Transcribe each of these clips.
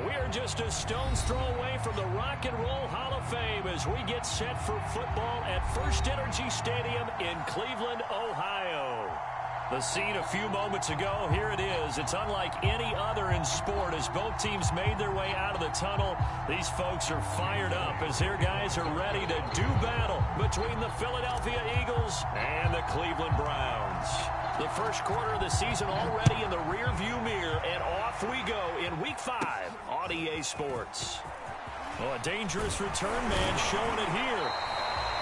We are just a stone's throw away from the Rock and Roll Hall of Fame as we get set for football at First Energy Stadium in Cleveland, Ohio. The scene a few moments ago, here it is. It's unlike any other in sport as both teams made their way out of the tunnel. These folks are fired up as their guys are ready to do battle between the Philadelphia Eagles and the Cleveland Browns. The first quarter of the season already in the rearview mirror, and off we go in Week 5 on EA Sports. Well, a dangerous return man showing it here.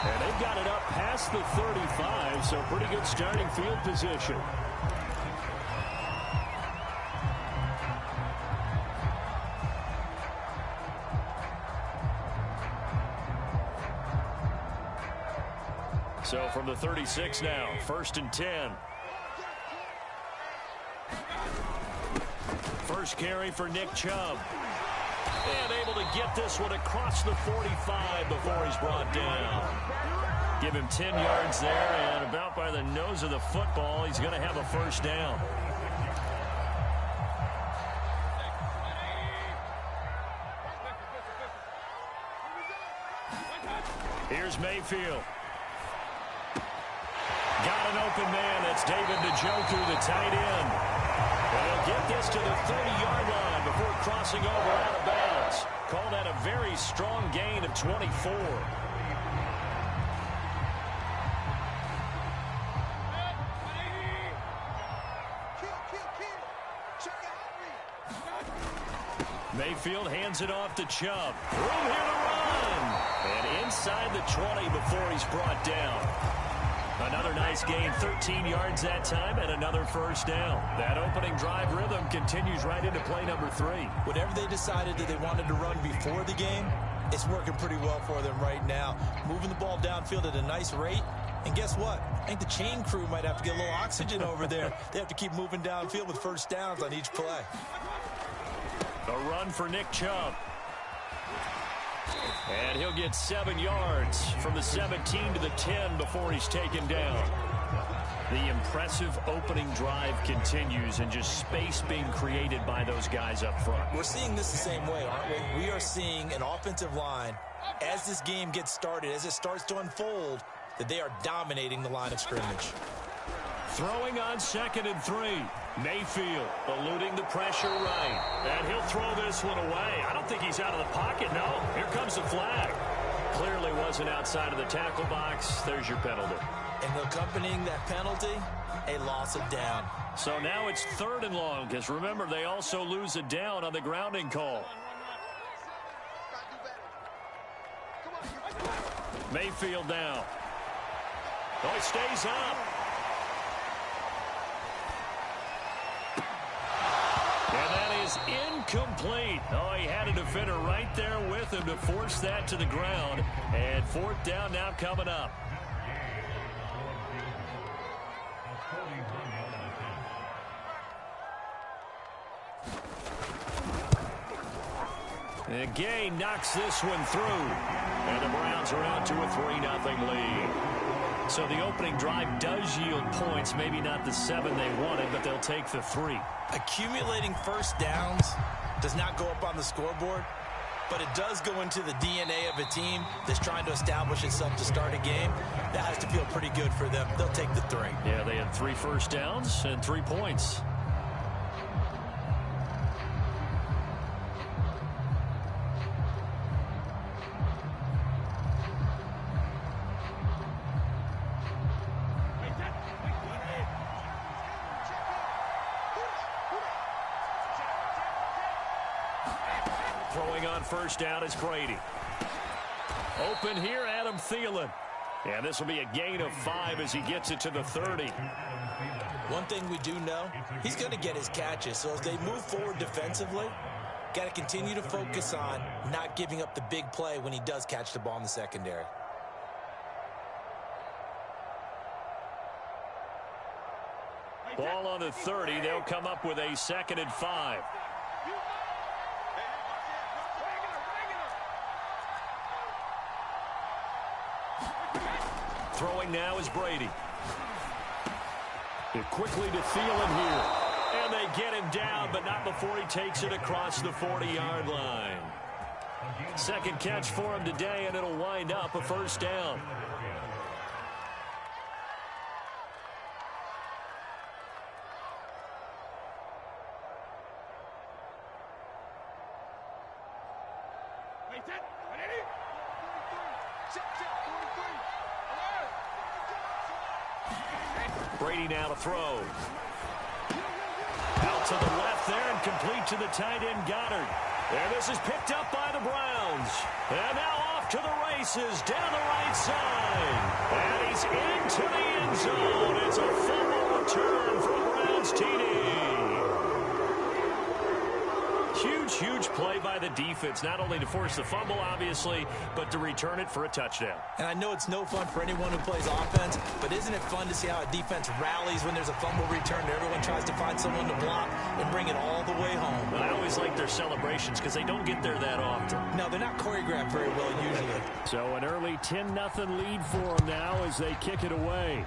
And they've got it up past the 35, so pretty good starting field position. So from the 36 now, 1st and 10. First carry for Nick Chubb. And able to get this one across the 45 before he's brought down. Give him 10 yards there, and about by the nose of the football, he's going to have a first down. Here's Mayfield. Got an open man. That's David Njoku, the tight end. And he'll get this to the 30-yard line before crossing over out of bounds. Call that a very strong gain of 24. Mayfield hands it off to Chubb. Room here to run. And inside the 20 before he's brought down. Another nice gain, 13 yards that time, and another first down. That opening drive rhythm continues right into play number 3. Whatever they decided that they wanted to run before the game, it's working pretty well for them right now. Moving the ball downfield at a nice rate. And guess what? I think the chain crew might have to get a little oxygen over there. They have to keep moving downfield with first downs on each play. A run for Nick Chubb. And he'll get 7 yards from the 17 to the 10 before he's taken down. The impressive opening drive continues, and just space being created by those guys up front. We're seeing this the same way, aren't we? We are seeing an offensive line, as this game gets started, as it starts to unfold, that they are dominating the line of scrimmage. Throwing on 2nd and 3. Mayfield eluding the pressure right. And he'll throw this one away. I don't think he's out of the pocket, no. Here comes the flag. Clearly wasn't outside of the tackle box. There's your penalty. And accompanying that penalty, a loss of down. So now it's 3rd and long, because remember, they also lose a down on the grounding call. Mayfield down. Oh, he stays up. And that is incomplete. Oh, he had a defender right there with him to force that to the ground. And 4th down now coming up. And Gay knocks this one through. And the Browns are out to a 3-0 lead. So the opening drive does yield points. Maybe not the 7 they wanted, but they'll take the 3. Accumulating first downs does not go up on the scoreboard, but it does go into the DNA of a team that's trying to establish itself to start a game. That has to feel pretty good for them. They'll take the 3. Yeah, they had 3 first downs and 3 points. Throwing on first down is Brady. Open here, Adam Thielen. And this will be a gain of 5 as he gets it to the 30. One thing we do know, he's going to get his catches. So as they move forward defensively, got to continue to focus on not giving up the big play when he does catch the ball in the secondary. Ball on the 30. They'll come up with a 2nd and 5. Throwing now is Brady. Quickly to Thielen here. And they get him down, but not before he takes it across the 40-yard line. Second catch for him today, and it'll wind up a first down. Brady now to throw. Out to the left there and complete to the tight end Goddard. And this is picked up by the Browns. And now off to the races down the right side. And he's into the end zone. It's a fumble return for a Browns TD. Huge play by the defense, not only to force the fumble, obviously, but to return it for a touchdown. And I know it's no fun for anyone who plays offense, but isn't it fun to see how a defense rallies when there's a fumble return and everyone tries to find someone to block and bring it all the way home? But I always like their celebrations because they don't get there that often. No, they're not choreographed very well usually. So an early 10-0 lead for them now as they kick it away.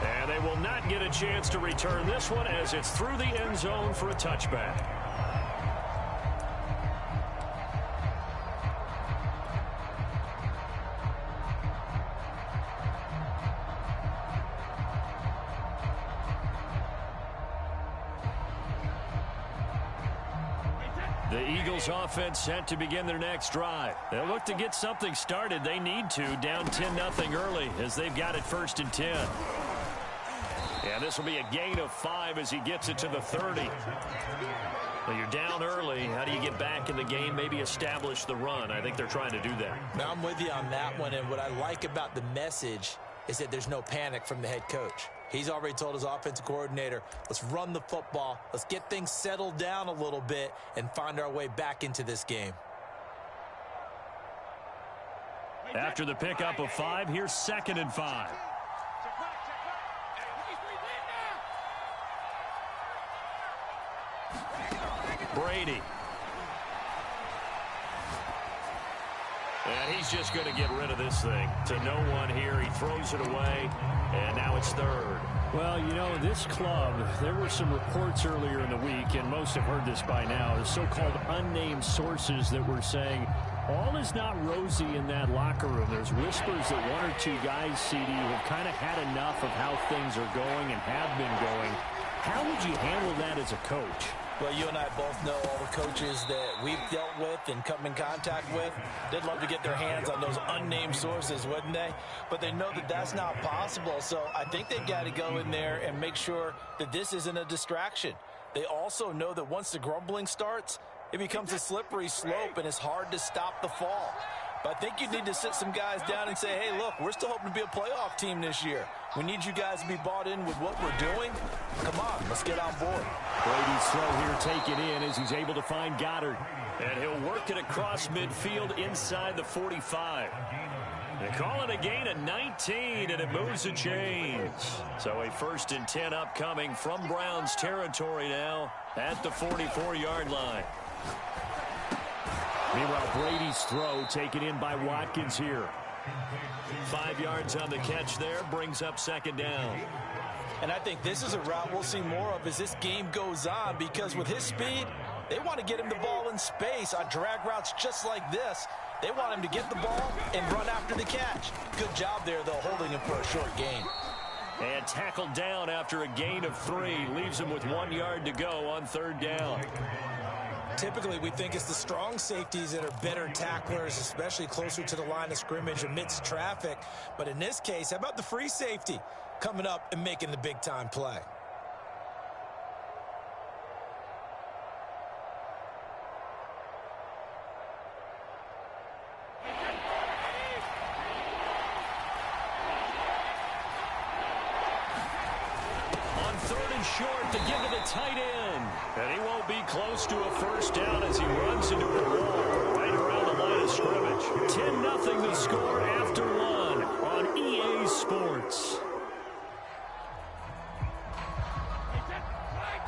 And they will not get a chance to return this one as it's through the end zone for a touchback. The Eagles offense set to begin their next drive. They'll look to get something started. They need to, down 10-0 early as they've got it 1st and 10. And this will be a gain of 5 as he gets it to the 30. Well, you're down early. How do you get back in the game? Maybe establish the run. I think they're trying to do that. Now, I'm with you on that one, and what I like about the message is that there's no panic from the head coach. He's already told his offensive coordinator, let's run the football, let's get things settled down a little bit and find our way back into this game. After the pickup of 5, here's 2nd and 5. Brady. And he's just going to get rid of this thing. To no one here. He throws it away, and now it's 3rd. Well, you know, this club, there were some reports earlier in the week, and most have heard this by now, the so-called unnamed sources that were saying all is not rosy in that locker room. There's whispers that 1 or 2 guys, CD, have kind of had enough of how things are going and have been going. How would you handle that as a coach? Well, you and I both know all the coaches that we've dealt with and come in contact with. They'd love to get their hands on those unnamed sources, wouldn't they? But they know that that's not possible. So I think they've got to go in there and make sure that this isn't a distraction. They also know that once the grumbling starts, it becomes a slippery slope and it's hard to stop the fall. But I think you need to sit some guys down and say, hey, look, we're still hoping to be a playoff team this year. We need you guys to be bought in with what we're doing. Come on, let's get on board. Brady's throw here taken in as he's able to find Goddard. And he'll work it across midfield inside the 45. They call it a gain of 19, and it moves the chains. So a 1st and 10 upcoming from Browns territory now at the 44-yard line. Meanwhile, Brady's throw taken in by Watkins here. 5 yards on the catch there, brings up 2nd down. And I think this is a route we'll see more of as this game goes on, because with his speed, they want to get him the ball in space on drag routes just like this. They want him to get the ball and run after the catch. Good job there, though, holding him for a short gain. And tackled down after a gain of 3. Leaves him with 1 yard to go on 3rd down. Typically, we think it's the strong safeties that are better tacklers, especially closer to the line of scrimmage amidst traffic. But in this case, how about the free safety coming up and making the big-time play? On 3rd and short, to give to the tight end. And he won't be close to a 1st down as he runs into a wall right around the line of scrimmage. 10-0 the score after 1 on EA Sports.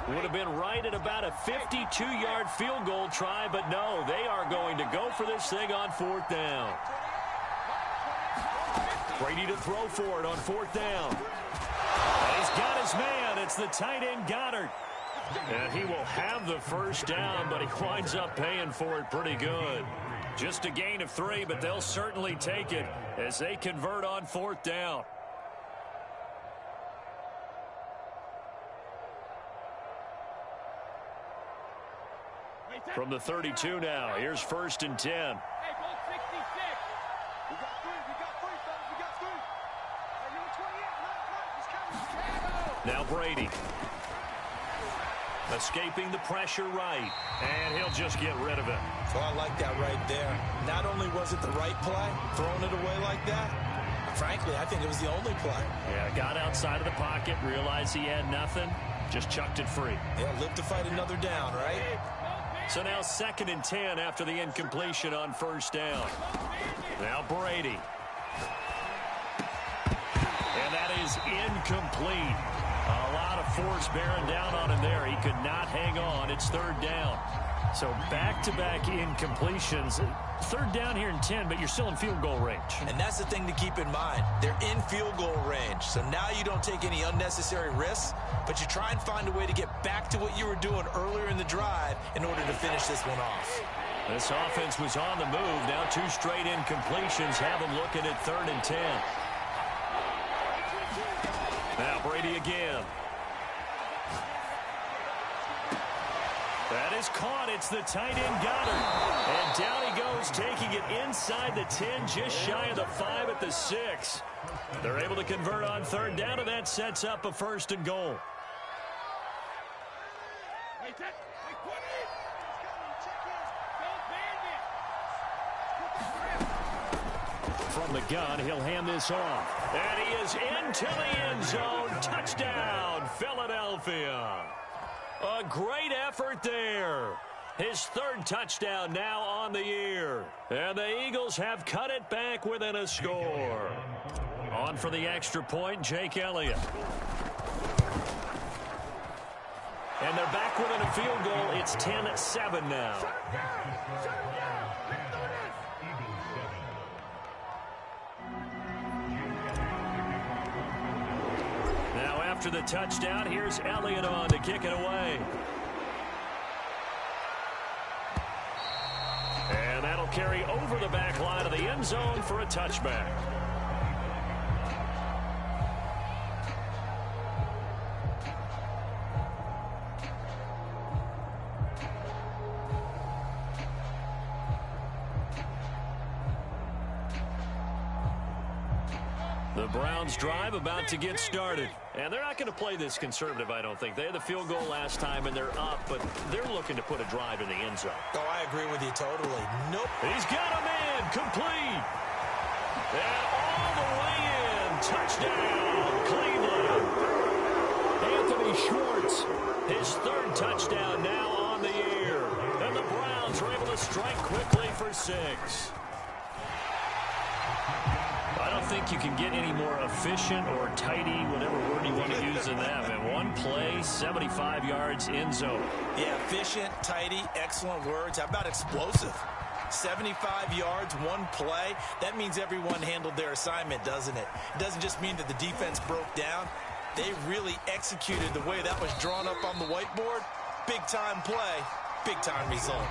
Would have been right at about a 52-yard field goal try, but no, they are going to go for this thing on 4th down. Brady to throw for it on 4th down. And he's got his man. It's the tight end Goddard. And he will have the first down, but he winds up paying for it pretty good. Just a gain of 3, but they'll certainly take it as they convert on 4th down. From the 32 now, here's 1st and 10. Hey, go 66. We got 3, fellas. We got 3. Hey, number 28, Now Brady. Escaping the pressure right. And he'll just get rid of it. Well, I like that right there. Not only was it the right play, throwing it away like that, frankly, I think it was the only play. Yeah, got outside of the pocket, realized he had nothing, just chucked it free. Yeah, live to fight another down, right? So now 2nd and 10 after the incompletion on 1st down. Now Brady. And that is incomplete. A lot of force bearing down on him there. He could not hang on. It's 3rd down. So back-to-back incompletions. 3rd down here in 10, but you're still in field goal range. And that's the thing to keep in mind. They're in field goal range. So now you don't take any unnecessary risks, but you try and find a way to get back to what you were doing earlier in the drive in order to finish this one off. This offense was on the move. Now 2 straight incompletions have them looking at 3rd and 10. Now Brady again. That is caught. It's the tight end Goddard. And down he goes, taking it inside the 10, just shy of the 5 at the 6. They're able to convert on 3rd down, and that sets up a 1st and goal. From the gun, he'll hand this off. And he is into the end zone. Touchdown, Philadelphia. A great effort there. His 3rd touchdown now on the year. And the Eagles have cut it back within a score. On for the extra point, Jake Elliott. And they're back within a field goal. It's 10-7 now. Now after the touchdown, here's Elliott on to kick it away. And that'll carry over the back line of the end zone for a touchback. The Browns drive about to get started. And they're not going to play this conservative, I don't think. They had the field goal last time, and they're up, but they're looking to put a drive in the end zone. Oh, I agree with you totally. Nope. He's got him in. Complete. And all the way in. Touchdown, Cleveland. Anthony Schwartz, his 3rd touchdown now on the year. And the Browns are able to strike quickly for 6. I don't think you can get any more efficient or tidy, whatever word you want to use in that. And one play, 75 yards, end zone. Yeah, efficient, tidy, excellent words. How about explosive? 75 yards, one play. That means everyone handled their assignment, doesn't it? It doesn't just mean that the defense broke down. They really executed the way that was drawn up on the whiteboard. Big-time play, big-time result.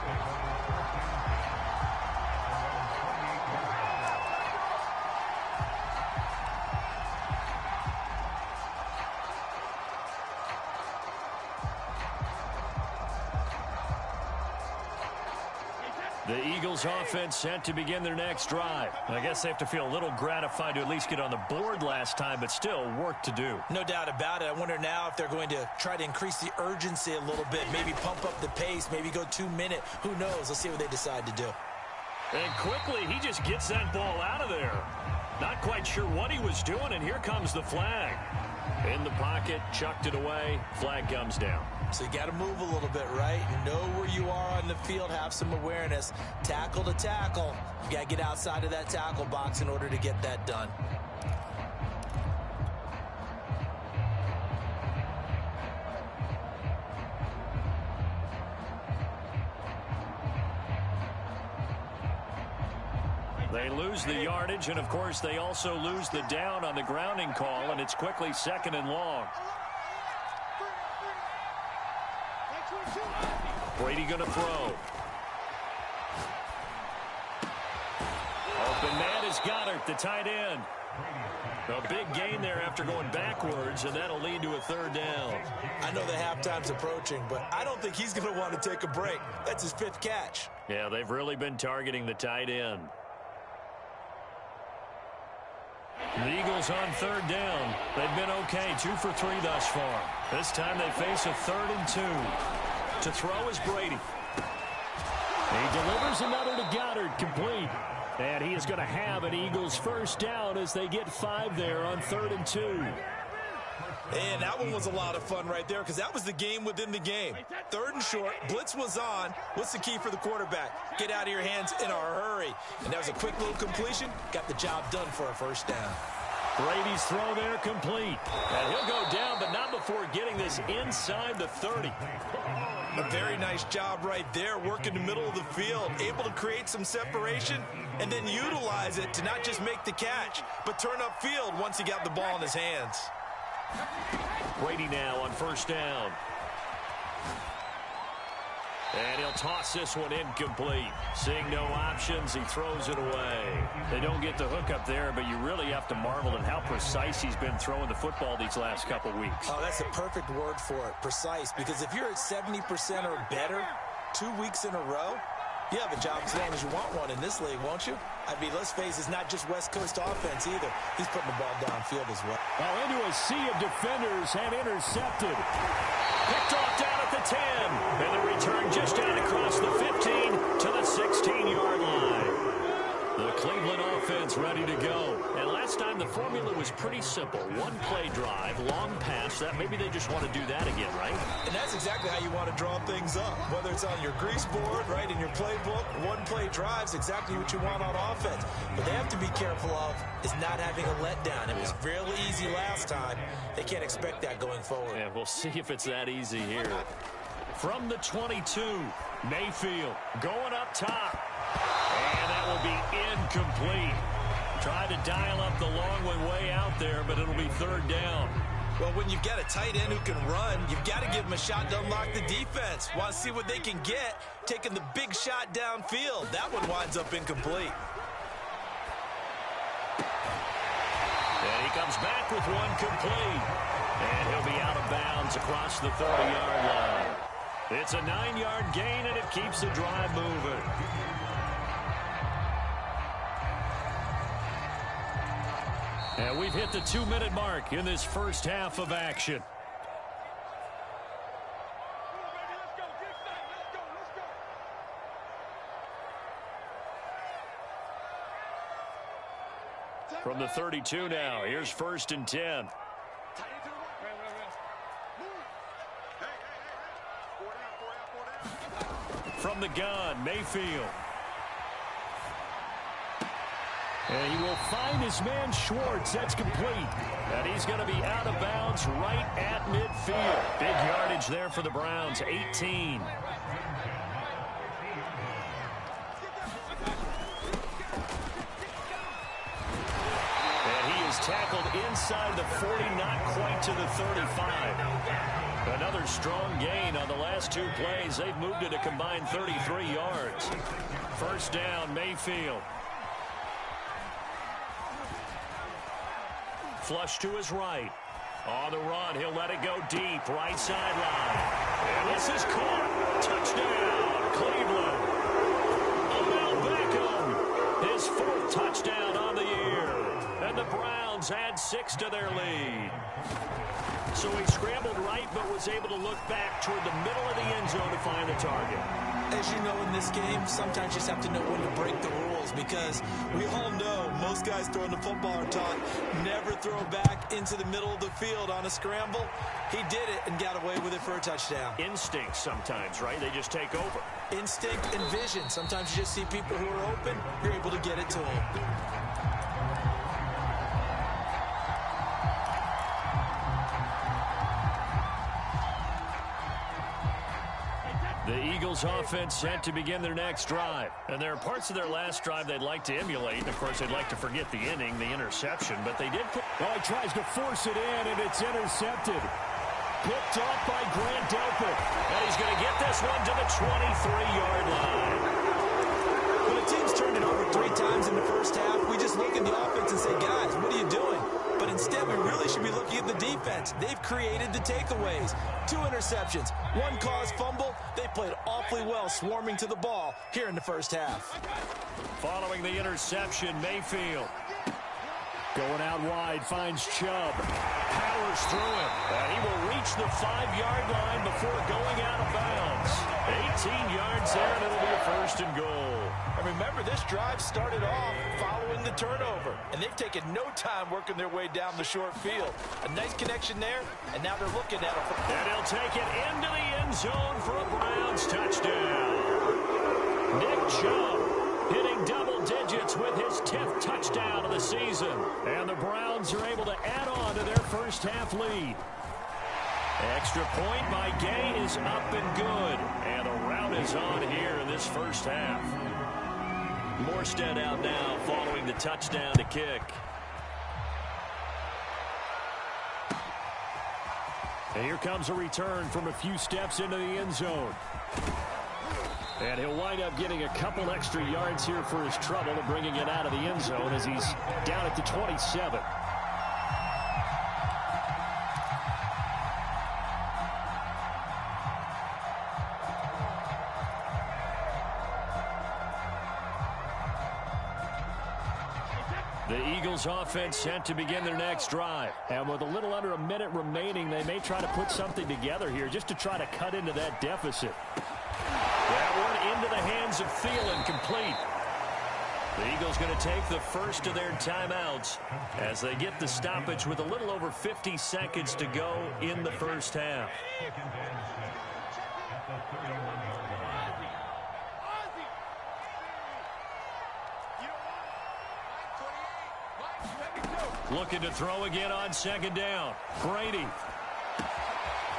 The Eagles offense set to begin their next drive. I guess they have to feel a little gratified to at least get on the board last time, but still work to do. No doubt about it. I wonder now if they're going to try to increase the urgency a little bit, maybe pump up the pace, maybe go 2-minute. Who knows? Let's see what they decide to do. And quickly, he just gets that ball out of there. Not quite sure what he was doing, and here comes the flag. In the pocket, chucked it away, flag comes down. So you got to move a little bit, right? Know where you are on the field, have some awareness. Tackle to tackle. You got to get outside of that tackle box in order to get that done. They lose the yardage, and, of course, they also lose the down on the grounding call, and it's quickly 2nd and long. Brady going to throw. Open man is Goddard, the tight end. A big gain there after going backwards, and that'll lead to a 3rd down. I know the halftime's approaching, but I don't think he's going to want to take a break. That's his 5th catch. Yeah, they've really been targeting the tight end. The Eagles on 3rd down. They've been okay, 2 for 3 thus far. This time they face a 3rd and 2. To throw is Brady. He delivers another to Goddard, complete. And he is going to have an Eagles 1st down as they get 5 there on 3rd and 2. And that one was a lot of fun right there because that was the game within the game. 3rd and short, blitz was on. What's the key for the quarterback? Get out of your hands in a hurry. And that was a quick little completion. Got the job done for a 1st down. Brady's throw there complete. And he'll go down, but not before getting this inside the 30. A very nice job right there, working the middle of the field, able to create some separation and then utilize it to not just make the catch, but turn upfield once he got the ball in his hands. Brady now on 1st down. And he'll toss this one incomplete. Seeing no options, he throws it away. They don't get the hook up there, but you really have to marvel at how precise he's been throwing the football these last couple weeks. Oh, that's a perfect word for it, precise, because if you're at 70% or better 2 weeks in a row, you have a job as long as you want one in this league, won't you? I mean, let's face it, it's not just West Coast offense either. He's putting the ball downfield as well. Well, into a sea of defenders and intercepted. Picked off down at the 10. And the return just down across the 15 to the 16-yard line. The Cleveland offense ready to go. And last time the formula was pretty simple. 1-play drive, long pass. That maybe they just want to do that again, right? And that's exactly how you want to draw things up. Whether it's on your grease board, right, in your playbook, 1-play drive's exactly what you want on offense. But they have to be careful of is not having a letdown. It was really easy last time. They can't expect that going forward. Yeah, we'll see if it's that easy here. From the 22, Mayfield going up top. And that will be incomplete. Tried to dial up the long one way out there, but it'll be 3rd down. Well, when you've got a tight end who can run, you've got to give him a shot to unlock the defense. Want to see what they can get, taking the big shot downfield. That one winds up incomplete. And he comes back with one complete. And he'll be out of bounds across the 30-yard line. It's a 9-yard gain, and it keeps the drive moving. And we've hit the 2-minute mark in this first half of action. From the 32 now, here's 1st and 10. From the gun, Mayfield. And he will find his man Schwartz. That's complete. And he's going to be out of bounds right at midfield. Big yardage there for the Browns, 18. And he is tackled inside the 40, not quite to the 35. Another strong gain on the last 2 plays. They've moved it a combined 33 yards. 1st down, Mayfield. Flush to his right. On the run, he'll let it go deep. Right sideline. And this is caught. Touchdown, Cleveland. Odell Beckham. His 4th touchdown on the year. And the Browns add 6 to their lead. So he scrambled right, but was able to look back toward the middle of the end zone to find the target. As you know, in this game, sometimes you just have to know when to break the rules because we all know most guys throwing the football are taught never throw back into the middle of the field on a scramble. He did it and got away with it for a touchdown. Instinct sometimes, right? They just take over. Instinct and vision. Sometimes you just see people who are open, you're able to get it to them. The Eagles offense set to begin their next drive. And there are parts of their last drive they'd like to emulate. Of course, they'd like to forget the inning, the interception, but they did put... Oh, he tries to force it in, and it's intercepted. Picked off by Grant Delpit. And he's going to get this one to the 23-yard line. When a team's turned it over 3 times in the first half, we just look at the offense and say, guys, what are you doing? But instead, we really should be looking at the defense. They've created the takeaways. 2 interceptions, 1 caused fumble. They played awfully well swarming to the ball here in the first half. Following the interception, Mayfield. Going out wide, finds Chubb. Powers through him. And he will reach the 5-yard line before going out of bounds. 18 yards there, and it'll be a 1st and goal. And remember, this drive started off following the turnover, and they've taken no time working their way down the short field. A nice connection there, and now they're looking at it. And he'll take it into the end zone for a Browns touchdown. Nick Chubb hitting double digits with his 10th touchdown of the season. And the Browns are able to add on to their first half lead. Extra point by Gay is up and good. And a rout is on here in this first half. Morstead out now following the touchdown to kick. And here comes a return from a few steps into the end zone. And he'll wind up getting a couple extra yards here for his trouble and bringing it out of the end zone as he's down at the 27. The Eagles offense set to begin their next drive. And with a little under a minute remaining, they may try to put something together here just to try to cut into that deficit. That one into the hands of Thielen, complete. The Eagles going to take the first of their timeouts as they get the stoppage with a little over 50 seconds to go in the first half. Looking to throw again on 2nd down. Brady.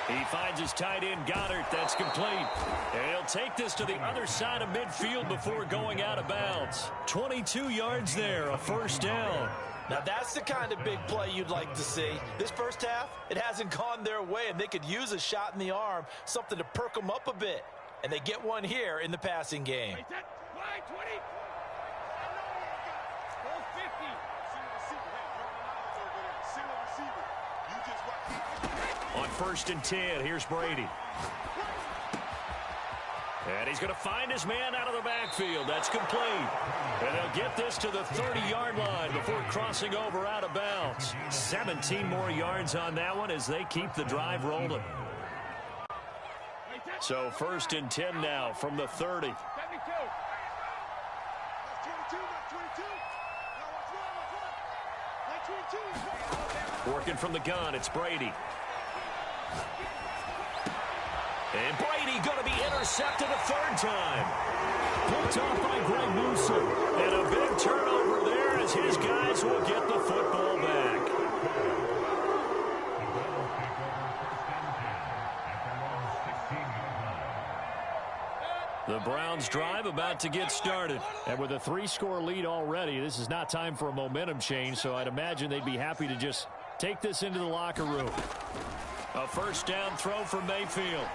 He finds his tight end, Goddard. That's complete. And he'll take this to the other side of midfield before going out of bounds. 22 yards there, a 1st down. Now, that's the kind of big play you'd like to see. This first half, it hasn't gone their way, and they could use a shot in the arm, something to perk them up a bit. And they get one here in the passing game. On 1st and 10, here's Brady. And he's going to find his man out of the backfield. That's complete. And they'll get this to the 30-yard line before crossing over out of bounds. 17 more yards on that one as they keep the drive rolling. So 1st and 10 now from the 30. Working from the gun, it's Brady. And Brady going to be intercepted a 3rd time. Picked off by Greg Newsom. And a big turnover there as his guys will get the football back. The Browns drive about to get started. And with a 3-score lead already, this is not time for a momentum change, so I'd imagine they'd be happy to just take this into the locker room. A 1st down throw for Mayfield.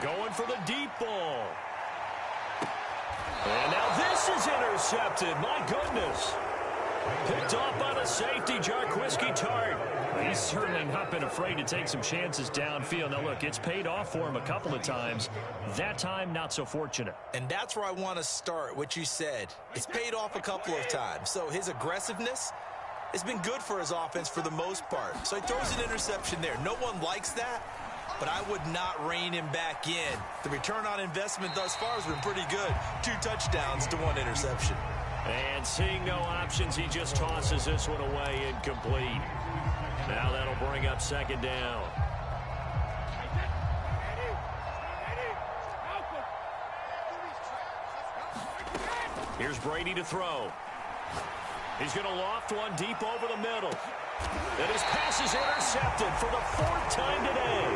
Going for the deep ball. And now this is intercepted. My goodness. Picked off by the safety, Jarquiski Tart. He's certainly not been afraid to take some chances downfield. Now, look, it's paid off for him a couple of times. That time, not so fortunate. And that's where I want to start, what you said. It's paid off a couple of times. So his aggressiveness has been good for his offense for the most part. So he throws an interception there. No one likes that, but I would not rein him back in. The return on investment thus far has been pretty good. 2 touchdowns to 1 interception. And seeing no options, he just tosses this one away incomplete. Now that'll bring up 2nd down. Here's Brady to throw. He's going to loft one deep over the middle. And his pass is intercepted for the 4th time today.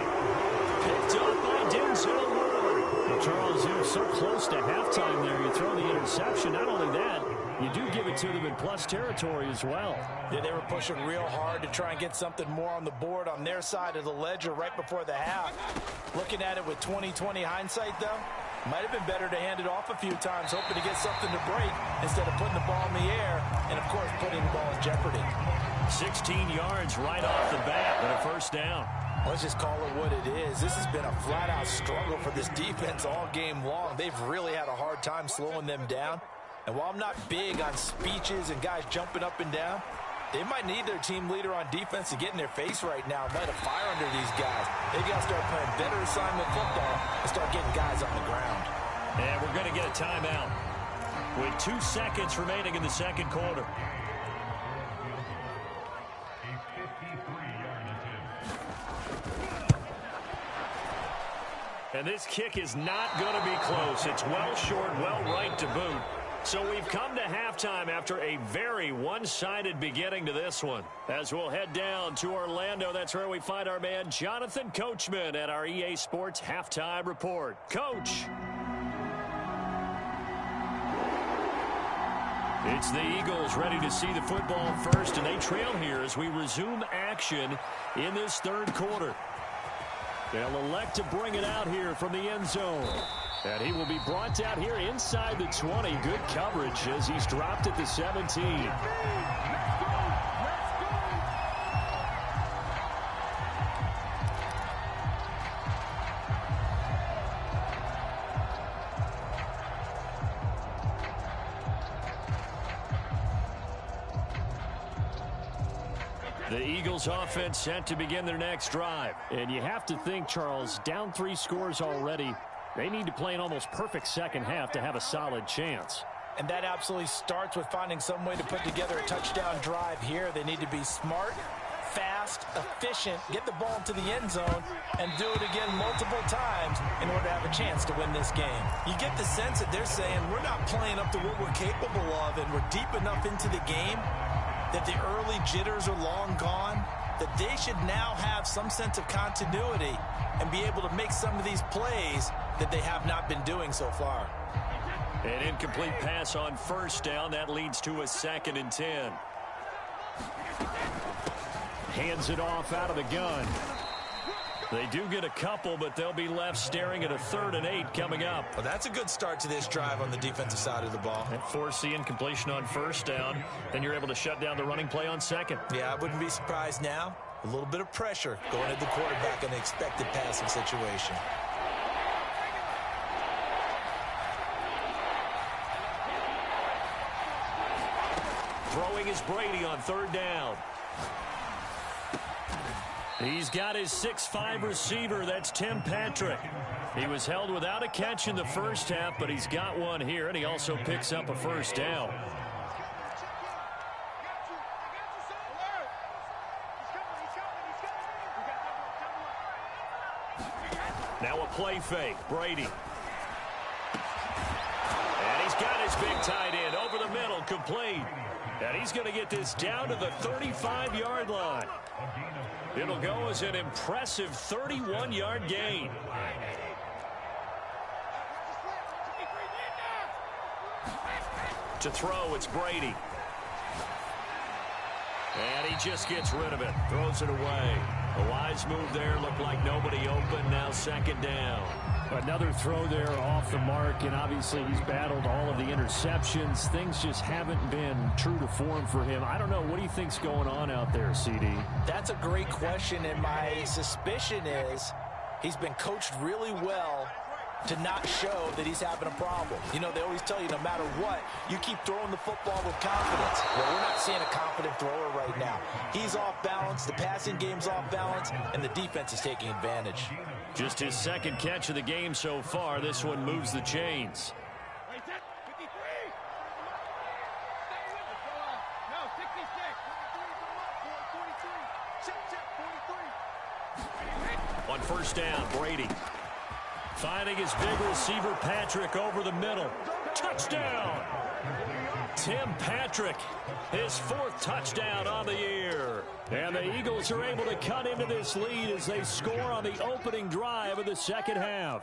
Picked up by Denzel Ward. Well, Charles, you're so close to halftime there. You throw the interception. Not only that, you do give it to them in plus territory as well. Yeah, they were pushing real hard to try and get something more on the board on their side of the ledger right before the half. Looking at it with 20/20 hindsight, though, might have been better to hand it off a few times, hoping to get something to break instead of putting the ball in the air and, of course, putting the ball in jeopardy. 16 yards right off the bat, but a first down. Let's just call it what it is. This has been a flat-out struggle for this defense all game long. They've really had a hard time slowing them down. And while I'm not big on speeches and guys jumping up and down, they might need their team leader on defense to get in their face right now and light a fire under these guys. They've got to start playing better assignment football and start getting guys on the ground. And we're going to get a timeout with 2 seconds remaining in the second quarter. And this kick is not going to be close. It's well short, well right to boot. So we've come to halftime after a very one-sided beginning to this one. As we'll head down to Orlando, that's where we find our man Jonathan Coachman at our EA Sports Halftime Report. Coach. It's the Eagles ready to see the football first, and they trail here as we resume action in this third quarter. They'll elect to bring it out here from the end zone. And he will be brought down here inside the 20. Good coverage as he's dropped at the 17. The Eagles offense set to begin their next drive. And you have to think, Charles, down 3 scores already. They need to play an almost perfect second half to have a solid chance. And that absolutely starts with finding some way to put together a touchdown drive here. They need to be smart, fast, efficient, get the ball into the end zone, and do it again multiple times in order to have a chance to win this game. You get the sense that they're saying we're not playing up to what we're capable of, and we're deep enough into the game that the early jitters are long gone, that they should now have some sense of continuity and be able to make some of these plays that they have not been doing so far. An incomplete pass on first down. That leads to a 2nd and 10. Hands it off out of the gun. They do get a couple, but they'll be left staring at a 3rd and 8 coming up. Well, that's a good start to this drive on the defensive side of the ball. And force the incompletion on first down. Then you're able to shut down the running play on 2nd. Yeah, I wouldn't be surprised now. A little bit of pressure going at the quarterback in an expected passing situation. Throwing is Brady on 3rd down. He's got his 6'5" receiver. That's Tim Patrick. He was held without a catch in the first half, but he's got one here, and he also picks up a first down. Now a play fake. Brady. And he's got his big tight end over the middle, complete. And he's going to get this down to the 35-yard line. It'll go as an impressive 31-yard gain. To throw, it's Brady. And he just gets rid of it. Throws it away. A wise move there. Looked like nobody open. Now 2nd down. Another throw there off the mark, and obviously he's battled all of the interceptions. Things just haven't been true to form for him. I don't know. What do you think's going on out there, CD? That's a great question, and my suspicion is he's been coached really well to not show that he's having a problem. You know, they always tell you no matter what, you keep throwing the football with confidence. Well, we're not seeing a confident thrower right now. He's off balance, the passing game's off balance, and the defense is taking advantage. Just his 2nd catch of the game so far. This one moves the chains. On first down, Brady. Finding his big receiver, Patrick, over the middle. Touchdown! Tim Patrick, his 4th touchdown on the year. And the Eagles are able to cut into this lead as they score on the opening drive of the second half.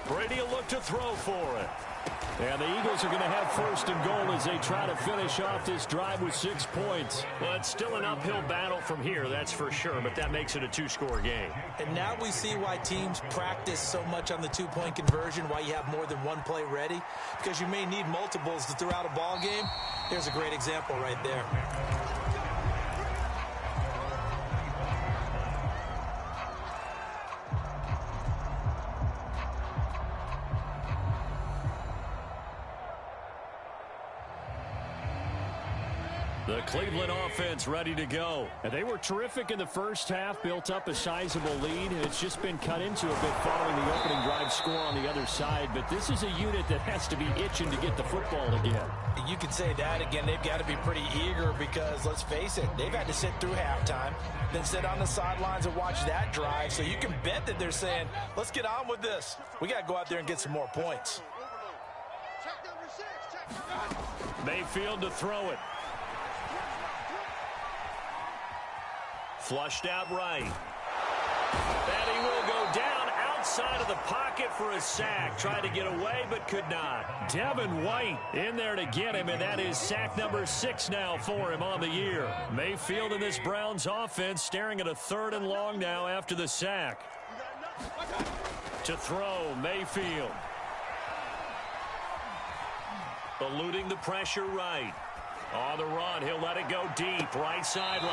Brady will look to throw for it. And the Eagles are going to have first and goal as they try to finish off this drive with 6 points. Well, it's still an uphill battle from here, that's for sure, but that makes it a 2-score game. And now we see why teams practice so much on the 2-point conversion, why you have more than one play ready, because you may need multiples throughout a ball game. Here's a great example right there. The Cleveland offense ready to go. And they were terrific in the first half, built up a sizable lead, and it's just been cut into a bit following the opening drive score on the other side. But this is a unit that has to be itching to get the football again. You could say that again. They've got to be pretty eager because, let's face it, they've had to sit through halftime, then sit on the sidelines and watch that drive. So you can bet that they're saying, let's get on with this. We got to go out there and get some more points. Mayfield to throw it. Flushed out right. And he will go down outside of the pocket for a sack. Tried to get away, but could not. Devin White in there to get him, and that is sack number 6 now for him on the year. Mayfield in this Browns offense staring at a 3rd and long now after the sack. To throw, Mayfield. Eluding the pressure right. On the run, he'll let it go deep, right sideline.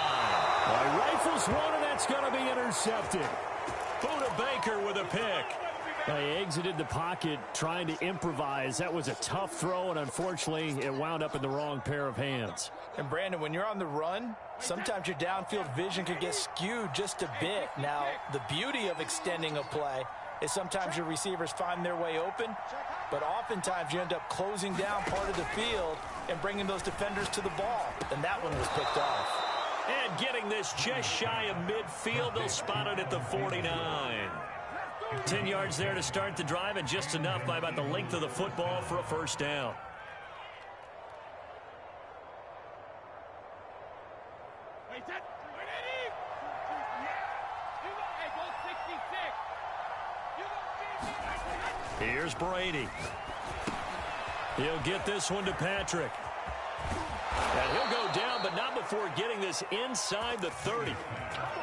Rifles one, and that's going to be intercepted. Budda Baker with a pick. They exited the pocket trying to improvise. That was a tough throw, and unfortunately, it wound up in the wrong pair of hands. And Brandon, when you're on the run, sometimes your downfield vision can get skewed just a bit. Now, the beauty of extending a play is sometimes your receivers find their way open, but oftentimes you end up closing down part of the field and bringing those defenders to the ball. And that one was picked off. And getting this just shy of midfield, they'll spot it at the 49. 10 yards there to start the drive, and just enough by about the length of the football for a first down. Here's Brady. He'll get this one to Patrick. And he'll go down, but not before getting this inside the 30.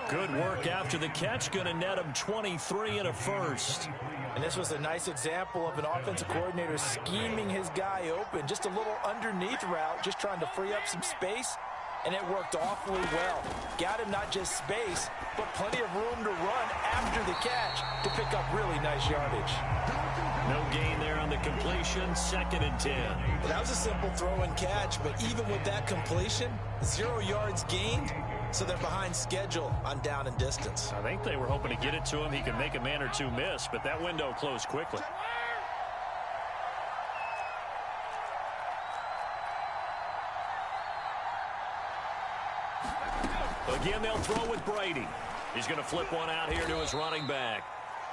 Good work after the catch. Going to net him 23 and a first. And this was a nice example of an offensive coordinator scheming his guy open. Just a little underneath route, just trying to free up some space. And it worked awfully well. Got him not just space, but plenty of room to run after the catch to pick up really nice yardage. No gain there on the completion, 2nd and 10. Well, that was a simple throw and catch, but even with that completion, 0 yards gained, so they're behind schedule on down and distance. I think they were hoping to get it to him. He could make a man or two miss, but that window closed quickly. Again, they'll throw with Brady. He's going to flip one out here to his running back.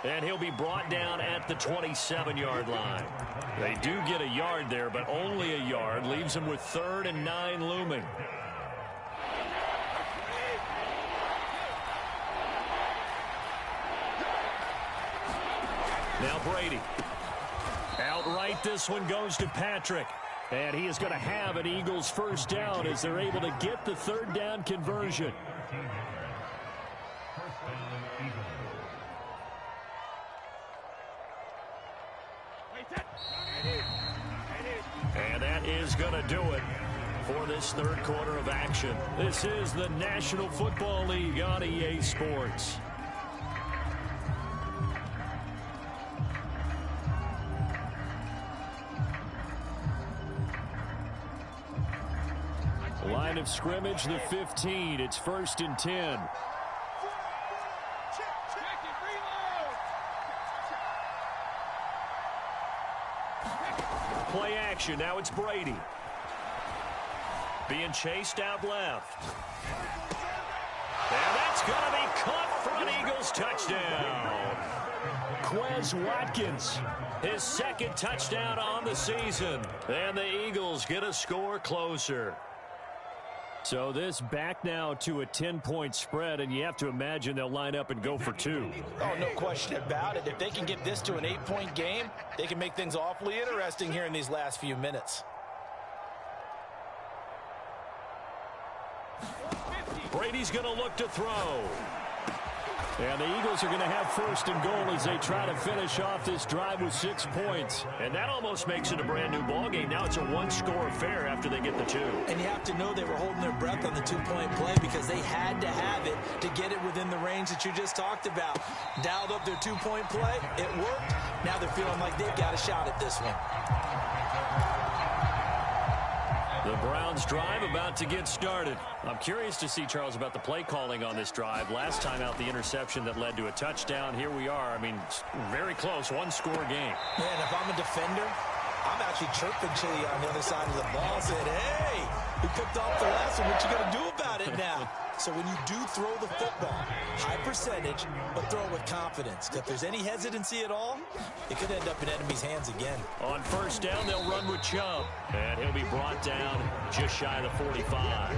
And he'll be brought down at the 27-yard line. They do get a yard there, but only a yard. Leaves him with 3rd and 9 looming. Now Brady. Outright, this one goes to Patrick. And he is going to have an Eagles first down as they're able to get the 3rd down conversion. And that is going to do it for this 3rd quarter of action. This is the National Football League on EA Sports. Line of scrimmage, the 15. It's 1st and 10. Play action. Now it's Brady. Being chased out left. And that's going to be caught for an Eagles touchdown. Quez Watkins. His 2nd touchdown on the season. And the Eagles get a score closer. So this back now to a 10-point spread, and you have to imagine they'll line up and go for two. Oh, no question about it. If they can get this to an 8-point game, they can make things awfully interesting here in these last few minutes. Brady's going to look to throw. And the Eagles are going to have first and goal as they try to finish off this drive with 6 points. And that almost makes it a brand new ball game. Now it's a one-score affair after they get the two. And you have to know they were holding their breath on the 2-point play because they had to have it to get it within the range that you just talked about. Dialed up their 2-point play. It worked. Now they're feeling like they've got a shot at this one. The Browns drive about to get started. I'm curious to see, Charles, about the play calling on this drive. Last time out, the interception that led to a touchdown. Here we are. I mean, very close, one-score game. Man, if I'm a defender, I'm actually chirping to you on the other side of the ball, saying, hey, we picked off the last one. What you going to do about it now? So when you do throw the football, high percentage, but throw it with confidence. If there's any hesitancy at all, it could end up in enemy's hands again. On first down, they'll run with Chubb. And he'll be brought down just shy of the 45.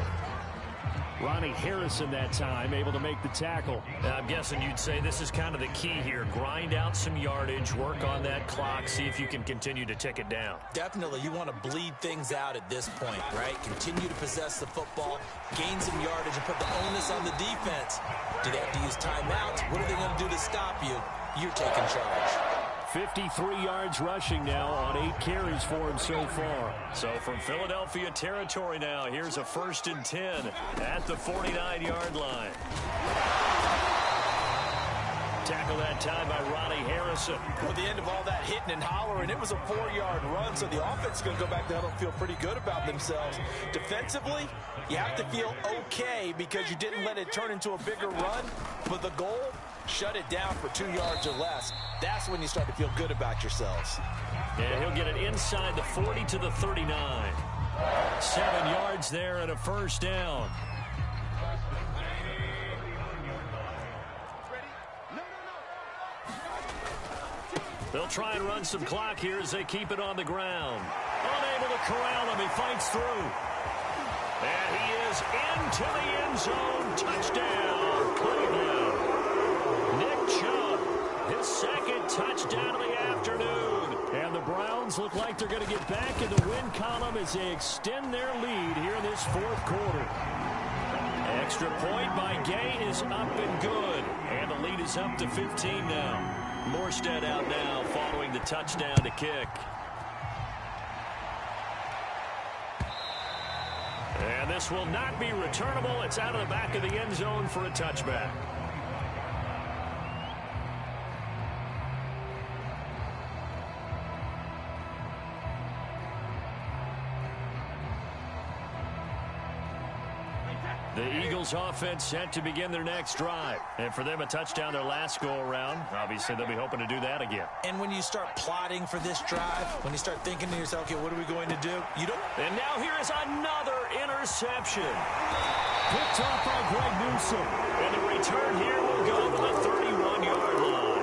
Ronnie Harrison that time able to make the tackle. I'm guessing you'd say this is kind of the key here. Grind out some yardage, work on that clock, see if you can continue to tick it down. Definitely, you want to bleed things out at this point, right? Continue to possess the football, gain some yardage, and put the onus on the defense. Do they have to use timeouts? What are they going to do to stop you? You're taking charge. 53 yards rushing now on 8 carries for him so far. So from Philadelphia territory now, here's a 1st and 10 at the 49-yard line. Tackle that time by Ronnie Harrison. At the end of all that hitting and hollering, it was a 4-yard run, so the offense is going to go back to huddle and feel pretty good about themselves. Defensively, you have to feel okay because you didn't let it turn into a bigger run, but the goal, shut it down for 2 yards or less. That's when you start to feel good about yourselves. And he'll get it inside the 40 to the 39. 7 yards there and a first down. They'll try and run some clock here as they keep it on the ground. Unable to corral him. He fights through. And he is into the end zone. Touchdown, Cleveland. Nick Chubb, his second touchdown of the afternoon. And the Browns look like they're going to get back in the win column as they extend their lead here in this 4th quarter. Extra point by Gay is up and good. And the lead is up to 15 now. Morstead out now following the touchdown to kick. And this will not be returnable. It's out of the back of the end zone for a touchback. The Eagles offense set to begin their next drive. And for them, a touchdown their last go-around. Obviously, they'll be hoping to do that again. And when you start plotting for this drive, when you start thinking to yourself, okay, what are we going to do? You don't. And now here is another interception. Picked off by Greg Newsome. And the return here will go to the 31-yard line.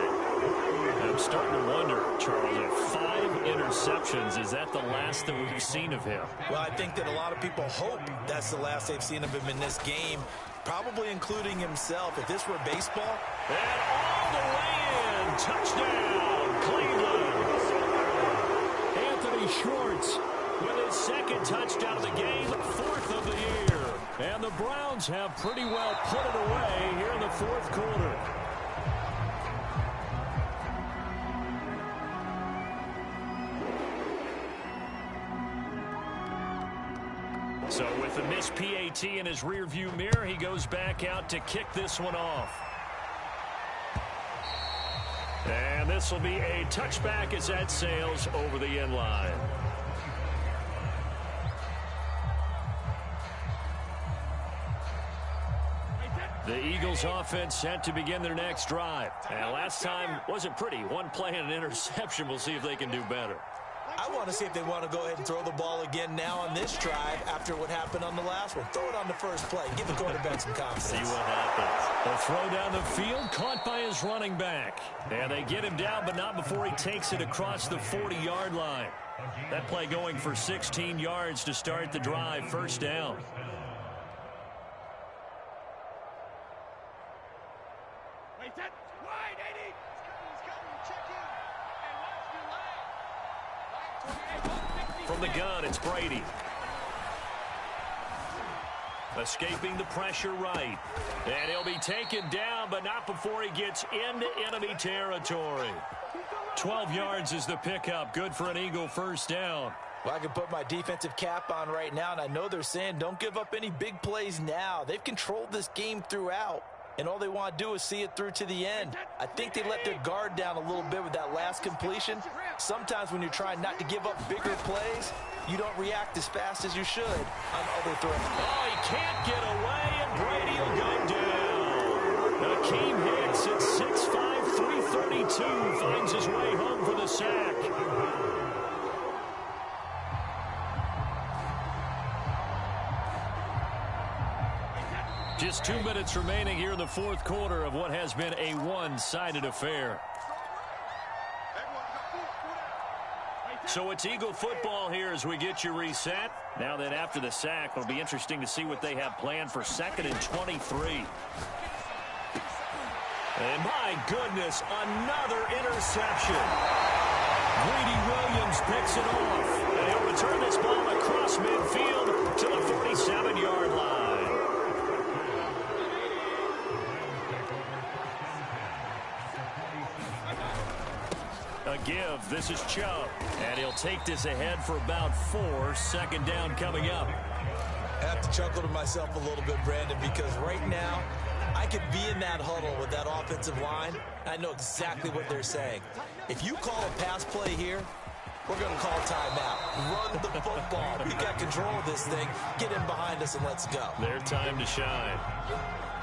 I'm starting to wonder, Charles, if 5 interceptions, is that the last that we've seen of him? Well, I think that a lot of people hope that's the last they've seen of him in this game, probably including himself. If this were baseball. And all the way in. Touchdown, Cleveland. Anthony Schwartz with his second touchdown of the game, 4th of the year. And the Browns have pretty well put it away here in the 4th quarter. So with a missed PAT in his rearview mirror, he goes back out to kick this one off. And this will be a touchback as that sails over the end line. The Eagles offense set to begin their next drive. And last time wasn't pretty. One play and an interception. We'll see if they can do better. I want to see if they want to go ahead and throw the ball again now on this drive after what happened on the last one. Throw it on the first play. Give the quarterback some confidence. See what happens. A throw down the field, caught by his running back. And they get him down, but not before he takes it across the 40-yard line. That play going for 16 yards to start the drive, first down. From the gun, it's Brady. Escaping the pressure right. And he'll be taken down, but not before he gets into enemy territory. 12 yards is the pickup. Good for an Eagle first down. Well, I can put my defensive cap on right now, and I know they're saying don't give up any big plays now. They've controlled this game throughout, and all they want to do is see it through to the end. I think they let their guard down a little bit with that last completion. Sometimes when you're trying not to give up bigger plays, you don't react as fast as you should on other throws. Oh, he can't get away, and Brady will go down. Akeem Hicks at 6'5", 332 finds his way home for the sack. Just 2 minutes remaining here in the fourth quarter of what has been a one-sided affair. So it's Eagle football here as we get you reset. Now then, after the sack, it'll be interesting to see what they have planned for 2nd and 23. And my goodness, another interception. Greedy Williams picks it off. And he'll return this ball across midfield to the 47-yard line. A give. This is Chubb. And he'll take this ahead for about 4. 2nd down coming up. I have to chuckle to myself a little bit, Brandon, because right now I could be in that huddle with that offensive line. I know exactly what they're saying. If you call a pass play here, we're going to call timeout. Run the football. We got control of this thing. Get in behind us and let's go. Their time to shine.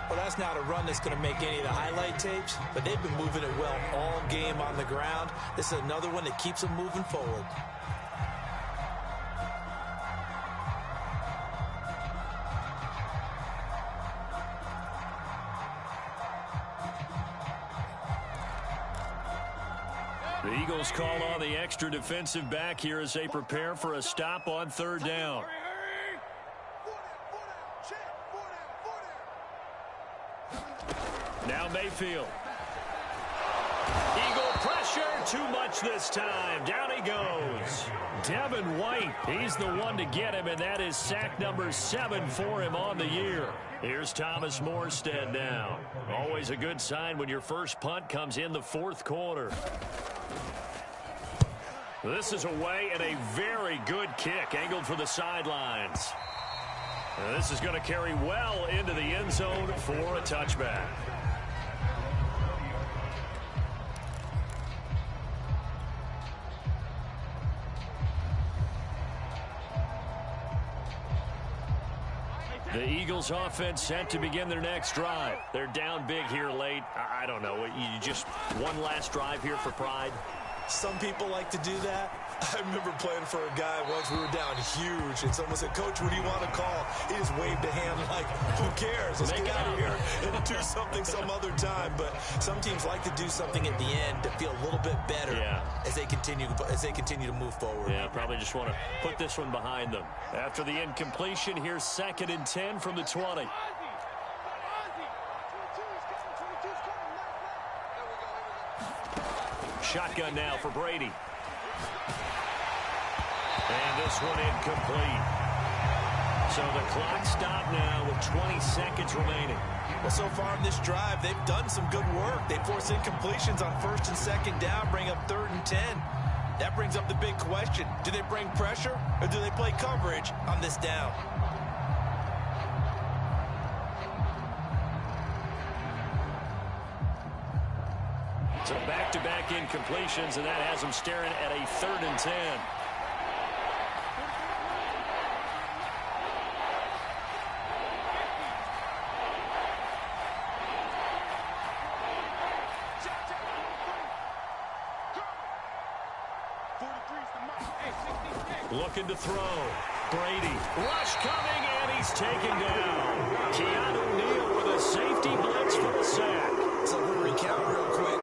Well, that's not a run that's going to make any of the highlight tapes, but they've been moving it well all game on the ground. This is another one that keeps them moving forward. The Eagles call on the extra defensive back here as they prepare for a stop on 3rd down. Now Mayfield. Eagle pressure, too much this time. Down he goes. Devin White, he's the one to get him, and that is sack number 7 for him on the year. Here's Thomas Morstead now. Always a good sign when your first punt comes in the fourth quarter. This is away and a very good kick, angled for the sidelines. And this is going to carry well into the end zone for a touchback. The Eagles offense set to begin their next drive. They're down big here late. I don't know. You just one last drive here for pride. Some people like to do that. I remember playing for a guy once. We were down huge, and someone said, "Coach, what do you want to call?" He just waved a hand like, "Who cares? Let's get out of here and do something some other time." But some teams like to do something at the end to feel a little bit better as they continue to move forward. Yeah, probably just want to put this one behind them. After the incompletion, here's 2nd and 10 from the 20. Shotgun now for Brady. And this one incomplete. So the clock stopped now with 20 seconds remaining. Well, so far in this drive, they've done some good work. They force incompletions on 1st and 2nd down, bring up 3rd and 10. That brings up the big question. Do they bring pressure or do they play coverage on this down? So back-to-back incompletions, and that has them staring at a 3rd and 10. Looking to throw. Brady. Rush coming, and he's taken down. Keanu Neal with a safety blitz for the sack. So we'll recount real quick.